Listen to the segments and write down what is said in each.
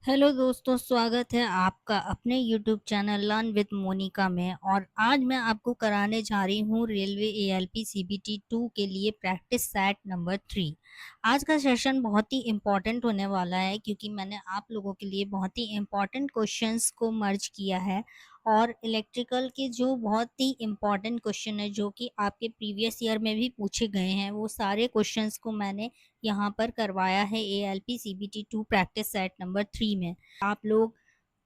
Hello दोस्तों, स्वागत है आपका अपने YouTube channel learn with Monika में। और आज मैं आपको कराने जा रही हूँ रेलवे एएलपी सीबीटी 2 के लिए प्रैक्टिस सेट नंबर 3। आज का सेशन बहुत ही इम्पोर्टेंट होने वाला है क्योंकि मैंने आप लोगों के लिए बहुत ही इम्पोर्टेंट क्वेश्चंस को मर्ज किया है। और इलेक्ट्रिकल के जो बहुत ही इम्पोर्टेंट क्वेश्चन है जो कि आपके प्रीवियस ईयर में भी पूछे गए हैं, वो सारे क्वेश्चंस को मैंने यहाँ पर करवाया है ALP CBT 2 practice set number 3 में। आप लोग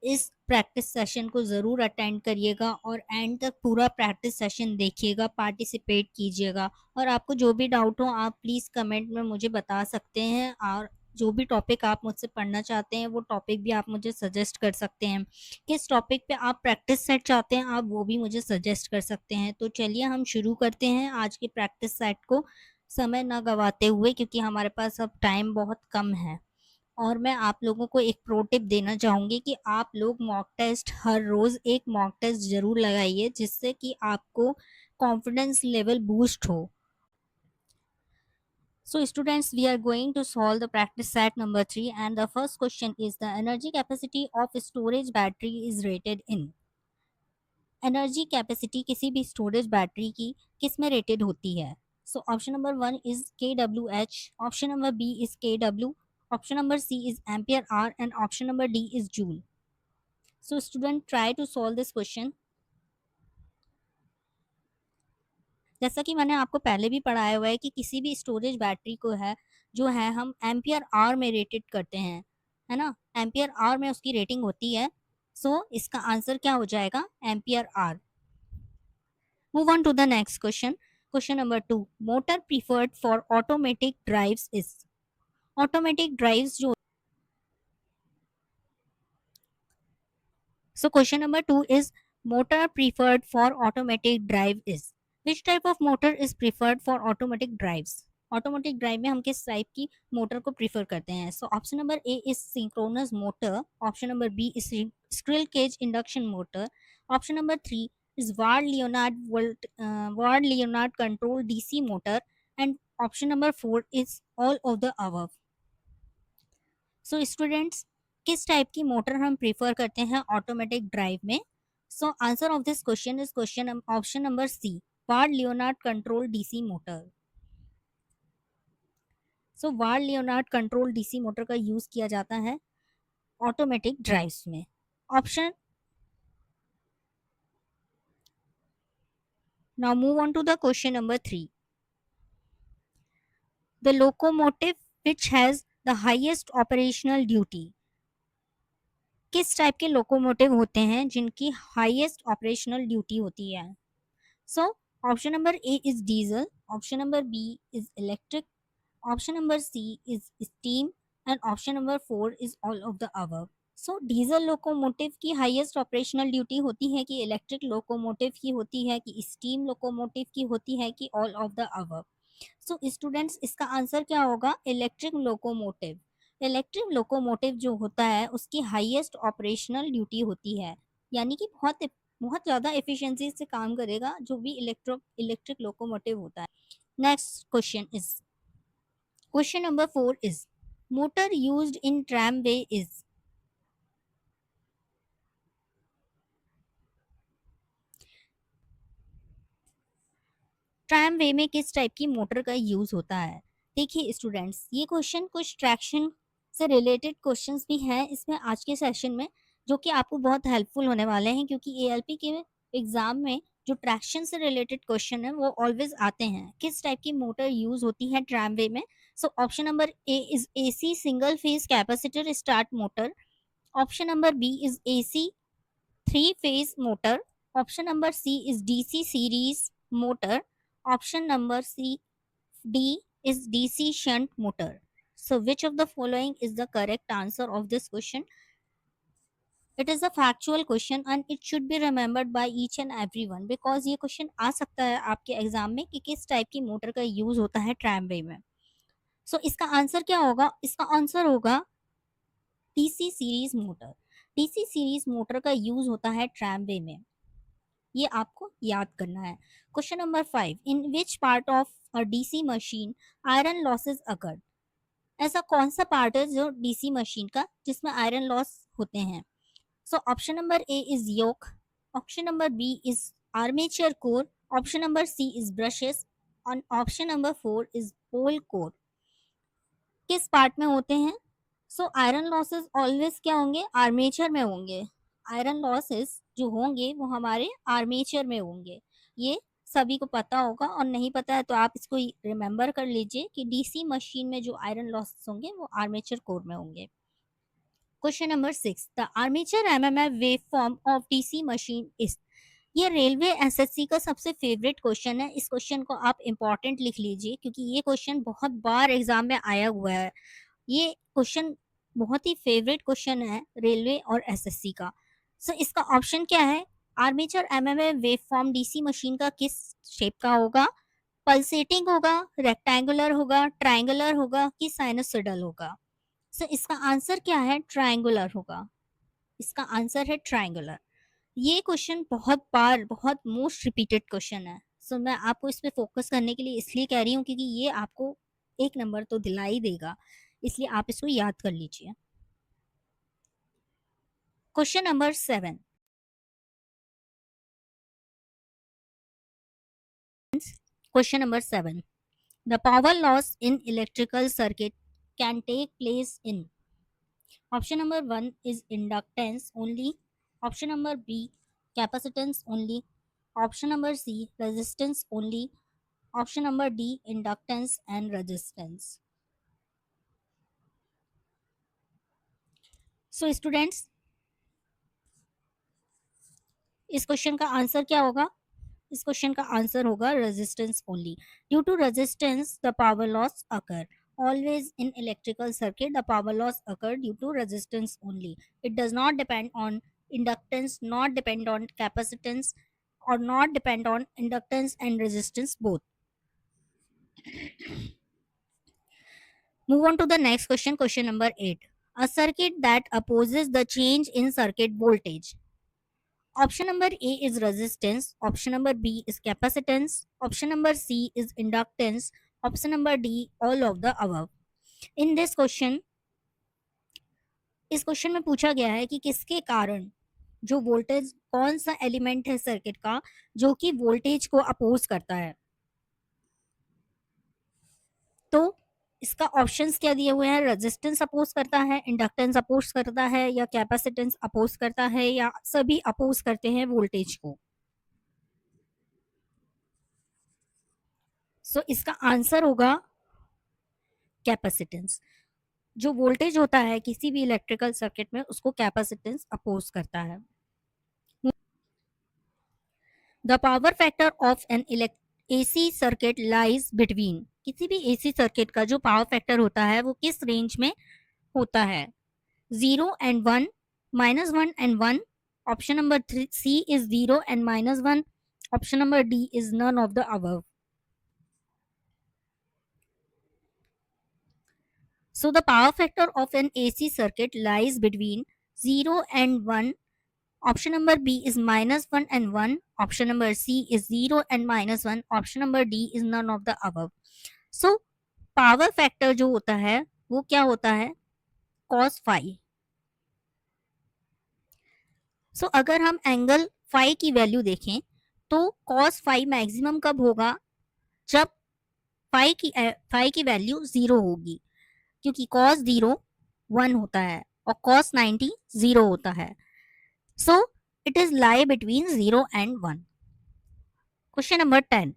इस प्रैक्टिस सेशन को ज़रूर अटेंड करिएगा और एंड तक पूरा प्रैक्टिस सेशन देखिएगा, पार्टिसिपेट कीजिएगा। और आपको जो भी डाउट हो आप प्लीज़ कमेंट में मुझे बता सकते हैं, और जो भी टॉपिक आप मुझसे पढ़ना चाहते हैं वो टॉपिक भी आप मुझे सजेस्ट कर सकते हैं। किस टॉपिक पे आप प्रैक्टिस सेट चाहते हैं आप वो भी मुझे सजेस्ट कर सकते हैं। तो चलिए हम शुरू करते हैं आज के प्रैक्टिस सेट को, समय ना गवाते हुए, क्योंकि हमारे पास अब टाइम बहुत कम है। और मैं आप लोगों को एक प्रो टिप देना चाहूँगी कि आप लोग मॉक टेस्ट हर रोज़ एक मॉक टेस्ट ज़रूर लगाइए, जिससे कि आपको कॉन्फिडेंस लेवल बूस्ट हो। So students, we are going to solve the practice set number 3, and the first question is the energy capacity of storage battery is rated in। Energy capacity किसी भी storage battery की किस में rated होती है? So option number 1 is kWh, option number B is kW, option number C is ampere hour and option number D is joule. So student, try to solve this question. जैसा कि मैंने आपको पहले भी पढ़ाया हुआ है कि किसी भी स्टोरेज बैटरी को है जो है हम एम्पियर आर में रेटेड करते हैं, है ना। एम्पियर आर में उसकी रेटिंग होती है। सो इसका आंसर क्या हो जाएगा? Ampere hour. Move on to the next question. Question number 2. Motor preferred for automatic drives is। Automatic drives जो। So question number 2 is motor preferred for automatic drive is। Which type of motor is preferred for automatic drives? Automatic drive में हम किस type की motor को prefer करते हैं? So option number A is synchronous motor, option number B is squirrel cage induction motor, option number 3 is Ward Leonard control DC motor, and option number 4 is all of the above। So students, किस type की motor हम prefer करते हैं automatic drive में? So answer of this question is question option number C, Ward Leonard control DC motor. So Ward Leonard control DC motor का use किया जाता है ऑटोमेटिक ड्राइव्स में। Option. Now move on to the question number 3। The locomotive which has the highest operational duty। किस type के locomotive होते हैं जिनकी हाईएस्ट ऑपरेशनल ड्यूटी होती है? So option number A is diesel, option number B is electric, option number C is steam and option number 4 is all of the above. So diesel locomotive की highest operational duty होती है कि electric locomotive की होती है कि steam locomotive की होती है कि all of the above? So students, इसका आंसर क्या होगा? Electric locomotive. इलेक्ट्रिक लोकोमोटिव जो होता है उसकी हाईएस्ट ऑपरेशनल ड्यूटी होती है, यानी कि बहुत बहुत ज़्यादा एफिशिएंसी से काम करेगा जो भी इलेक्ट्रिक लोकोमोटिव होता है। Next question is question number 4 is motor used in tramway is. Tramway में किस टाइप की मोटर का यूज होता है? देखिए स्टूडेंट्स, ये क्वेश्चन कुछ ट्रैक्शन से रिलेटेड क्वेश्चंस भी हैं इसमें आज के सेशन में, जो कि आपको बहुत हेल्पफुल होने वाले हैं, क्योंकि एएलपी के एग्जाम में जो ट्रैक्शन से रिलेटेड क्वेश्चन है वो ऑलवेज आते हैं। किस टाइप की मोटर यूज होती है ट्रैमवे में? So option number A is AC single phase capacitor start motor, option number B is AC three phase motor, option number C is DC series motor, option number C D is DC shunt motor। So which of the following is the correct answer of this question? It is a factual question and it should be remembered by each and everyone, because ये question आ सकता है आपके exam में कि किस type की motor का use होता है ट्रैमवे में। सो इसका आंसर क्या होगा? इसका आंसर होगा DC series motor. DC series motor का यूज होता है ट्रैमवे में, ये आपको याद करना है। Question number 5, in which part of a DC machine iron losses occur? ऐसा कौन सा पार्ट है जो डीसी मशीन का जिसमें आयरन लॉस होते हैं? So option number A is yoke, option number B is armature core, option number C is brushes और option number 4 is pole core. किस पार्ट में होते हैं? सो आयरन लॉसेस ऑलवेज क्या होंगे? आर्मेचर में होंगे। आयरन लॉसेस जो होंगे वो हमारे आर्मेचर में होंगे। ये सभी को पता होगा, और नहीं पता है तो आप इसको रिमेंबर कर लीजिए कि डीसी मशीन में जो आयरन लॉसेस होंगे वो आर्मेचर कोर में होंगे। Question number 6, the armature MMF wave form of DC machine is. ये रेलवे एसएससी का सबसे फेवरेट क्वेश्चन है। इस क्वेश्चन को आप इंपॉर्टेंट लिख लीजिए क्योंकि ये क्वेश्चन बहुत बार एग्जाम में आया हुआ है। ये क्वेश्चन बहुत ही फेवरेट क्वेश्चन है रेलवे और एसएससी का। सो इसका ऑप्शन क्या है? Armature MMF wave form DC machine का किस शेप का होगा? पल्सेटिंग होगा, रेक्टेंगुलर होगा, ट्रायंगुलर होगा कि साइनसोइडल होगा? सो इसका आंसर क्या है? ट्रायंगुलर होगा। इसका आंसर है ट्रायंगुलर। ये क्वेश्चन बहुत बार, बहुत मोस्ट रिपीटेड क्वेश्चन है। सो मैं आपको इस पे फोकस करने के लिए इसलिए कह रही हूँ क्योंकि ये आपको एक नंबर तो दिला ही देगा, इसलिए आप इसको याद कर लीजिए। Question number 7, question number 7, the power loss in electrical circuit can take place in. Option number 1 is inductance only, option number B capacitance only, option number C resistance only, option number D inductance and resistance. So students, इस question का answer क्या होगा? इस question का answer होगा resistance only. Due to resistance the power loss occur. Always in electrical circuit, the power loss occur due to resistance only. It does not depend on inductance, not depend on capacitance, or not depend on inductance and resistance both. Move on to the next question, question number 8. A circuit that opposes the change in circuit voltage. Option number A is resistance, option number B is capacitance, option number C is inductance, option number D all of the above. In this question, इस question में पूछा गया है कि किसके कारण जो voltage, कौन सा एलिमेंट है सर्किट का जो कि वोल्टेज को अपोज करता है। तो इसका ऑप्शंस क्या दिए हुए हैं? रेजिस्टेंस अपोज करता है, इंडक्टेंस अपोज करता है, या कैपेसिटेंस अपोज करता है, या सभी अपोज करते हैं वोल्टेज को। सो इसका आंसर होगा कैपेसिटेंस। जो वोल्टेज होता है किसी भी इलेक्ट्रिकल सर्किट में उसको कैपेसिटेंस अपोज करता है। The power factor of N AC circuit lies between. किसी भी एसी सर्किट का जो पावर फैक्टर होता है वो किस रेंज में होता है? 0 and 1, -1 and 1, option number C is 0 and -1, option number D is none of the above. So the power factor of an AC circuit lies between 0 and 1. Option number B is -1 and 1. Option number C is 0 and -1. Option number D is none of the above. So power factor जो होता है वो क्या होता है? cos phi. सो अगर हम angle phi की वैल्यू देखें तो cos फाई मैक्सिमम कब होगा? जब फाई की वैल्यू 0 होगी, क्योंकि cos 0 1 होता है और cos 90 0 होता है। So it is lie between 0 and 1. Question number 10.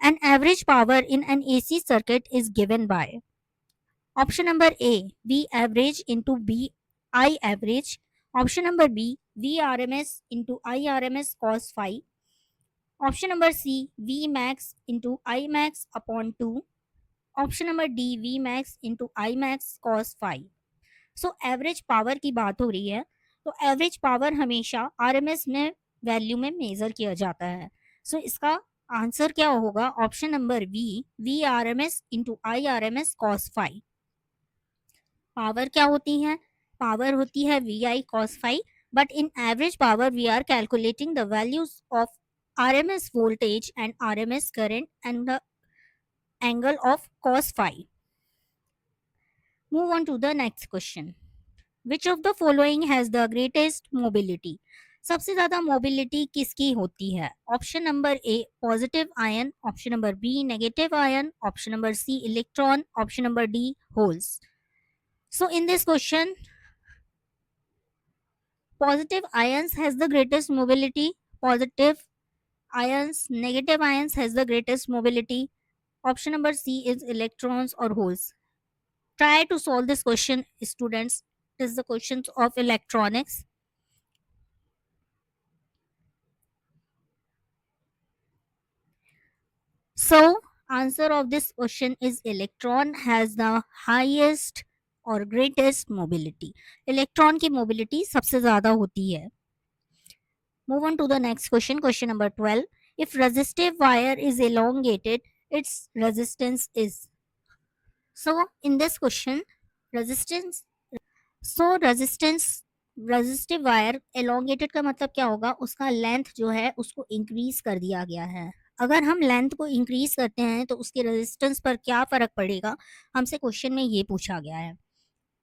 An average power in an AC circuit is given by. Option number A, V average into B I average. Option number B, VRMS into IRMS cos phi. Option number C, V max into I max upon 2. Option number D, V max into I max cos phi. So average power की बात हो रही है, तो average power हमेशा RMS में value में measure किया जाता है। सो इसका आंसर क्या होगा? Option number B, V R M S into I R M S cos phi. Power क्या होती है? पावर होती है V I cos phi, but in average power we are calculating the values of R M S voltage and are M S current and the angle of cos phi. Move on to the next question. Which of the following has the greatest mobility? सबसे ज्यादा mobility किसकी होती है? Option number A positive ion, option number B negative ion, option number C electron, option number D holes. So in this question, positive ions has the greatest mobility, positive ions, negative ions has the greatest mobility. Option number C is electrons or holes. Try to solve this question, students. It is the questions of electronics. So, answer of this question is electron has the highest or greatest mobility. Electron की mobility सबसे ज़्यादा होती है. Move on to the next question. Question number 12. If resistive wire is elongated, its resistance is. So, in this question, resistance. So, resistance resistive wire elongated का मतलब क्या होगा? उसका लेंथ जो है उसको इंक्रीज कर दिया गया है. अगर हम लेंथ को इंक्रीज करते हैं तो उसके रेजिस्टेंस पर क्या फर्क पड़ेगा, हमसे क्वेश्चन में ये पूछा गया है.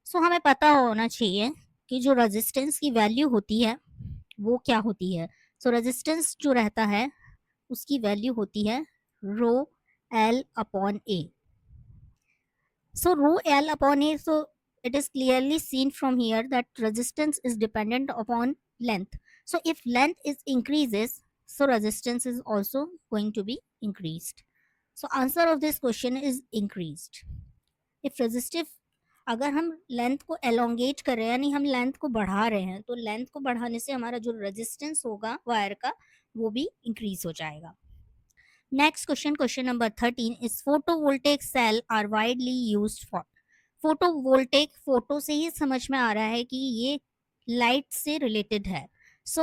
सो हमें पता होना चाहिए कि जो रेजिस्टेंस की वैल्यू होती है वो क्या होती है. सो रेजिस्टेंस जो रहता है उसकी वैल्यू होती है rho L upon A. So rho L upon A, so it is clearly seen from here that resistance is dependent upon length. So if length is increases, so resistance is also going to be increased. So answer of this question is increased. If resistive, अगर हम length को elongate कर रहे हैं यानी हम length को बढ़ा रहे हैं तो लेंथ को बढ़ाने से हमारा जो रेजिस्टेंस होगा वायर का वो भी इंक्रीज हो जाएगा. Next question, question number 13 is photovoltaic cell are widely used for. Photovoltaic photo से ही समझ में आ रहा है कि ये लाइट से रिलेटेड है. So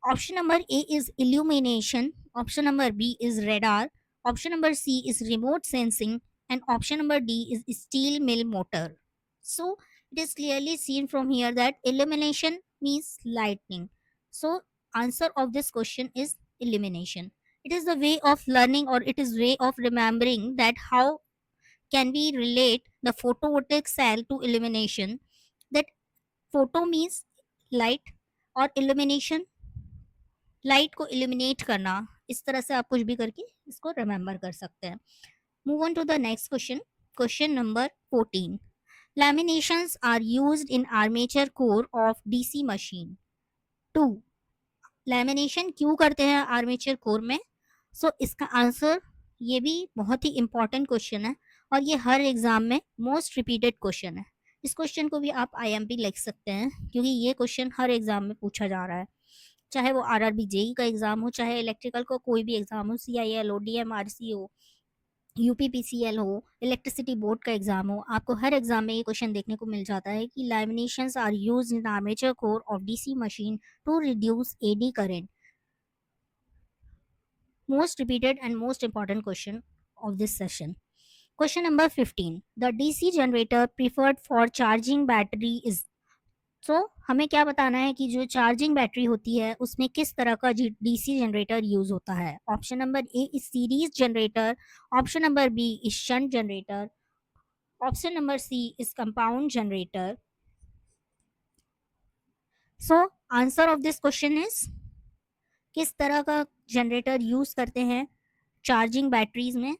option number A is illumination, option number B is radar, option number C is remote sensing and option number D is steel mill motor. So it is clearly seen from here that illumination means lightning. So answer of this question is illumination. It is the way of learning or it is way of remembering that how can we relate the photovoltaic cell to illumination, that photo means light और illumination light को illuminate करना. इस तरह से आप कुछ भी करके इसको रिमेंबर कर सकते हैं. Move on to the next question. Question number 14. Laminations are used in armature core of DC machine. 2. Lamination क्यों करते हैं आर्मेचर कोर में? सो इसका आंसर ये भी बहुत ही इंपॉर्टेंट क्वेश्चन है और ये हर एग्जाम में मोस्ट रिपीटेड क्वेश्चन है. इस क्वेश्चन को भी आप आईएमपी लिख सकते हैं क्योंकि ये क्वेश्चन हर एग्जाम में पूछा जा रहा है, चाहे वो आरआरबी जेई का एग्जाम हो, चाहे इलेक्ट्रिकल का कोई भी एग्जाम हो, सीआईएल हो, डीएमआरसी हो, यूपीपीसीएल हो, इलेक्ट्रिसिटी बोर्ड का एग्जाम हो, आपको हर एग्जाम में ये क्वेश्चन देखने को मिल जाता है कि laminations are used in armature core of DC machine to reduce eddy current. Most repeated and most important question of this session. Question number 15. The DC generator preferred for charging battery is. So हमें क्या बताना है कि जो charging battery होती है उसमें किस तरह का डीसी जनरेटर यूज होता है. Option number A is series generator, option number B is shunt generator, option number C is compound generator. So answer of this question is किस तरह का जनरेटर यूज करते हैं चार्जिंग बैटरीज में.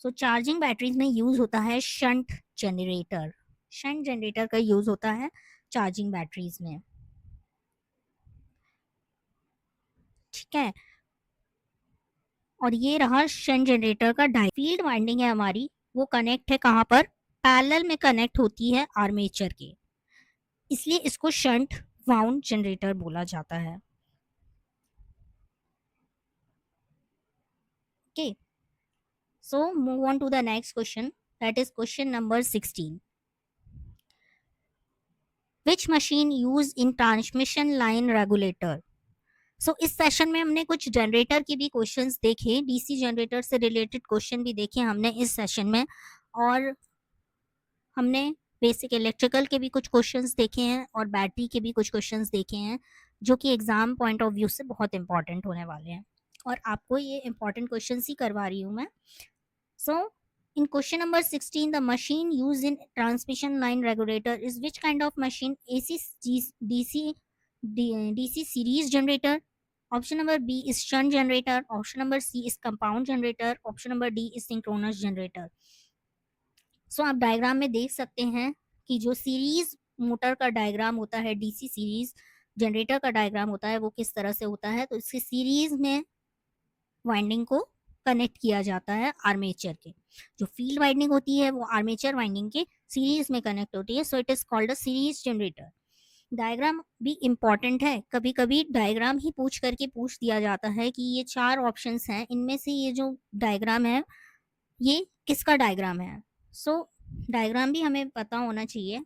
So charging batteries में use होता है shunt generator. Shunt generator का यूज होता है चार्जिंग बैटरीज में. ठीक है, और ये रहा शंट जनरेटर का डाई. फील्ड वाइंडिंग है हमारी वो कनेक्ट है कहाँ पर? पैरेलल में कनेक्ट होती है आर्मेचर के, इसलिए इसको शंट वाउंड जनरेटर बोला जाता है. Okay, so move on to the next question, that is question number 16. Which machine used in transmission line regulator? सो इस सेशन में हमने कुछ जनरेटर के भी क्वेश्चंस देखे, डीसी जनरेटर से रिलेटेड क्वेश्चन भी देखे हमने इस सेशन में, और हमने बेसिक इलेक्ट्रिकल के भी कुछ क्वेश्चंस देखे हैं और बैटरी के भी कुछ क्वेश्चंस देखे हैं जो कि एग्जाम पॉइंट ऑफ व्यू से बहुत इंपॉर्टेंट होने वाले हैं और आपको ये इंपॉर्टेंट क्वेश्चंस ही करवा रही हूँ मैं. सो In question number 16, the machine used in transmission line regulator is which kind of machine? AC, DC, DC series generator. Option number B is shunt generator. Option number C is compound generator. Option number D is synchronous generator. सो आप diagram में देख सकते हैं कि जो series motor का diagram होता है, डीसी सीरीज जनरेटर का डायग्राम होता है, वो किस तरह से होता है। तो इसके सीरीज में वाइंडिंग को कनेक्ट किया जाता है आर्मेचर के। जो फील्ड वाइंडिंग होती है वो आर्मेचर वाइंडिंग के सीरीज में कनेक्ट होती है। सो it is called a series generator. Diagram भी इंपॉर्टेंट है। कभी कभी डायग्राम ही पूछ करके पूछ दिया जाता है कि ये 4 ऑप्शंस हैं, इनमें से ये जो डायग्राम है ये किसका डायग्राम है। सो डायग्राम भी हमें पता होना चाहिए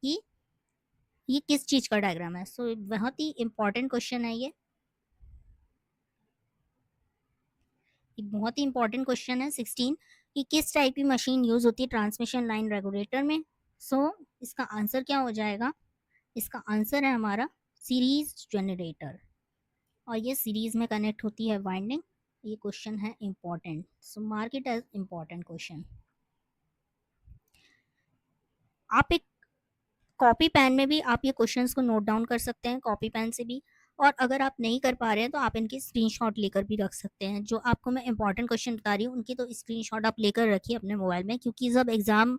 कि ये किस चीज का डायग्राम है। सो बहुत ही इंपॉर्टेंट क्वेश्चन है ये बहुत ही इंपॉर्टेंट क्वेश्चन है 16 कि किस टाइप की मशीन यूज होती है ट्रांसमिशन लाइन रेगुलेटर में। सो इसका आंसर क्या हो जाएगा? इसका आंसर है हमारा सीरीज जनरेटर, और ये सीरीज में कनेक्ट होती है वाइंडिंग। ये क्वेश्चन है important, so mark it as important question. आप एक कॉपी पेन में भी आप ये क्वेश्चंस को नोट डाउन कर सकते हैं, कॉपी पेन से भी। और अगर आप नहीं कर पा रहे हैं तो आप इनकी स्क्रीनशॉट लेकर भी रख सकते हैं। जो आपको मैं इंपॉर्टेंट क्वेश्चन बता रही हूँ उनकी तो स्क्रीनशॉट आप लेकर रखिए अपने मोबाइल में, क्योंकि जब एग्जाम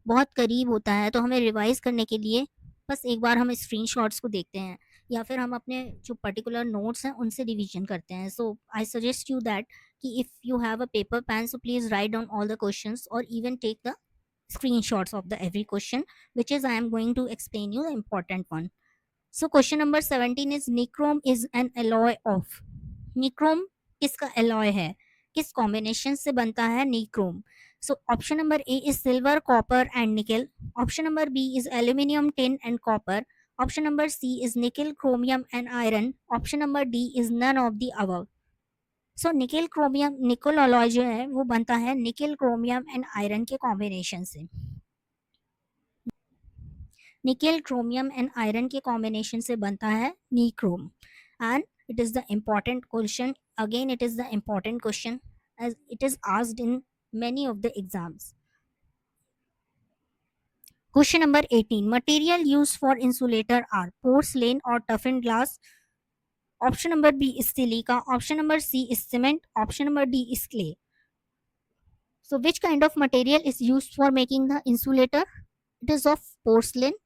बहुत करीब होता है तो हमें रिवाइज करने के लिए बस एक बार हम स्क्रीनशॉट्स को देखते हैं, या फिर हम अपने जो पर्टिकुलर नोट्स हैं उनसे रिवीजन करते हैं। So I suggest you that कि if you have a paper pen, so please write down all the questions or even take the screenshots of the every question, which is I am going to explain you the important one. So question number 17 is nichrome is an alloy of. nichrome किसका alloy है, किस combination से बनता है nichrome? So option number A is silver, copper and nickel. Option number B is aluminium, tin and copper. Option number C is nickel, chromium and iron. Option number D is none of the above. So nickel chromium nickel alloy जो है वो बनता है nickel chromium and iron के combination से। Nickel chromium and iron के combination से बनता है nichrome. And it is the important question, again it is the important question as it is asked in many of the exams. Question number 18. Material used for insulator are porcelain or toughened glass. Option number B is silica. Option number C is cement. Option number D is clay. So which kind of material is used for making the insulator? It is of porcelain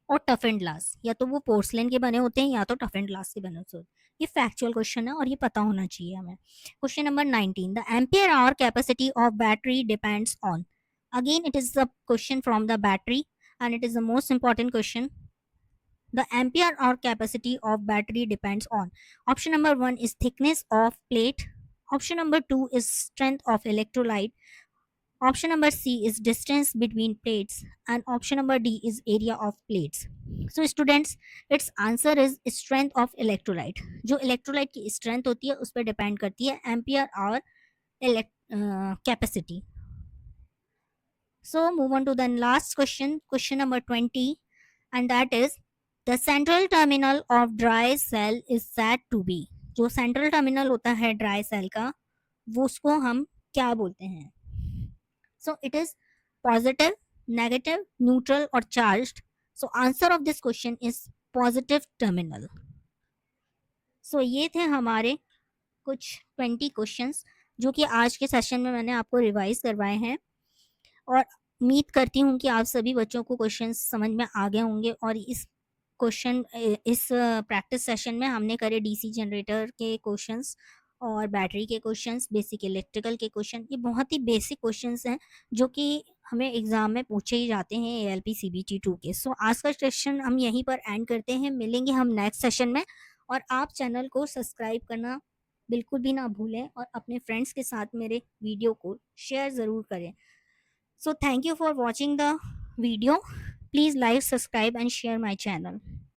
और tough and glass. या तो वो porcelain के बने होते हैं या तो टफ एंड ग्लास के बने होते हैं। ये फैक्चुअल क्वेश्चन है और ये पता होना चाहिए हमें। Question number 19. The ampere hour capacity of battery depends on. Again it is the question from the battery and it is the most important question. The ampere hour capacity of battery depends on. Option number 1 is thickness of plate. Option number 2 is strength of electrolyte. Option number C is distance between plates, and option number D is area of plates. So students, its answer is strength of electrolyte. जो electrolyte की strength होती है उस पर depend करती है ampere hour capacity. So move on to the last question, question number 20, and that is the central terminal of dry cell is said to be. जो central terminal होता है dry cell का वो उसको हम क्या बोलते हैं? So it is positive, negative, neutral or charged. So answer of this question is positive terminal. So ये थे हमारे कुछ 20 क्वेश्चंस जो कि आज के सेशन में मैंने आपको रिवाइज करवाए हैं, और उम्मीद करती हूँ कि आप सभी बच्चों को क्वेश्चंस समझ में आ गए होंगे। और इस प्रैक्टिस सेशन में हमने करे डीसी जनरेटर के क्वेश्चंस और बैटरी के क्वेश्चंस, बेसिक इलेक्ट्रिकल के क्वेश्चन। ये बहुत ही बेसिक क्वेश्चंस हैं जो कि हमें एग्जाम में पूछे ही जाते हैं एएलपी सीबीटी 2 के। सो आज का सेशन हम यहीं पर एंड करते हैं, मिलेंगे हम नेक्स्ट सेशन में। और आप चैनल को सब्सक्राइब करना बिल्कुल भी ना भूलें और अपने फ्रेंड्स के साथ मेरे वीडियो को शेयर ज़रूर करें। So thank you for watching the video. Please like, subscribe and share my channel.